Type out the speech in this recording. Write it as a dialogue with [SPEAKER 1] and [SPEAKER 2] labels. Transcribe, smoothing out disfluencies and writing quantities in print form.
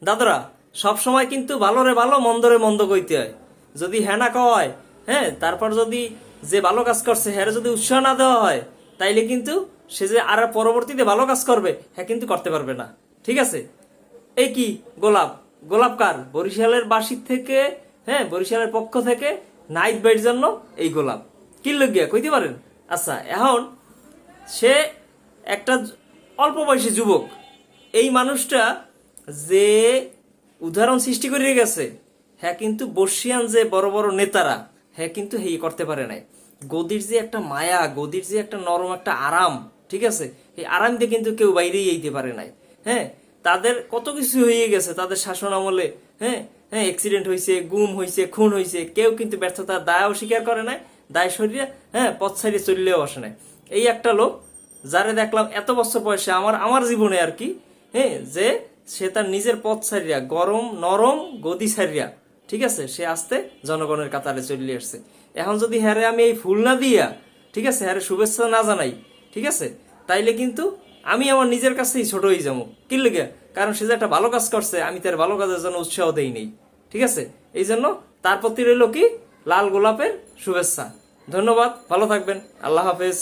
[SPEAKER 1] দাদরা, সব সময় কিন্তু ভালোরে ভালো মন্দরে মন্দ কইতে হয়। যদি হ্যাঁ না কয়, হ্যাঁ, তারপর যদি যে ভালো কাজ করছে হ্যাঁ যদি উৎসাহ না দেওয়া হয়, তাইলে কিন্তু সে যে আর পরবর্তীতে ভালো কাজ করবে হ্যাঁ কিন্তু করতে পারবে না। ঠিক আছে? এই কি গোলাপ, গোলাপ কার? বরিশালের বাসির থেকে, হ্যাঁ, বরিশালের পক্ষ থেকে নাইট বাইর জন্য এই গোলাপ কি লগিয়া কইতে পারেন? আচ্ছা, এখন সে একটা অল্প বয়সী যুবক, এই মানুষটা যে উদাহরণ সৃষ্টি করে গেছে, হ্যাঁ কিন্তু বর্ষিয়ান যে বড় বড় নেতারা হ্যাঁ কিন্তু হেই করতে পারে নাই। গদির যে একটা মায়া, গদির যে একটা নরম একটা আরাম, ঠিক আছে, এই আরাম দিয়ে কিন্তু কেউ বাইরেই যেতে পারে নাই। হ্যাঁ, তাদের কত কিছু হয়ে গেছে তাদের শাসন আমলে। হ্যাঁ, হ্যাঁ, অ্যাক্সিডেন্ট হয়েছে, গুম হয়েছে, খুন হয়েছে, কেউ কিন্তু ব্যর্থতার দায়ও স্বীকার করে নাই, দায় সরিয়ে হ্যাঁ পথ ছাড়িয়ে চললেও আসে নাই। এই একটা লোক যারে দেখলাম এত বছর বয়সে আমার আমার জীবনে আর কি, হ্যাঁ, যে সে তার নিজের পথ ছাড়িয়া গরম নরম গদি ছাড়িয়া, ঠিক আছে, সে আস্তে জনগণের কাতারে চলে আসছে। এখন যদি হ্যারে আমি এই ফুল না দিয়া, ঠিক আছে, হ্যারে শুভেচ্ছা না জানাই, ঠিক আছে, তাইলে কিন্তু আমি আমার নিজের কাছেই ছোট হয়ে যাবো। কি লেগে? কারণ সে যে একটা ভালো কাজ করছে, আমি তার ভালো কাজের জন্য উৎসাহ দেই নেই। ঠিক আছে? এই জন্য তার প্রতি রইল কি লাল গোলাপের শুভেচ্ছা। ধন্যবাদ, ভালো থাকবেন, আল্লাহ হাফেজ।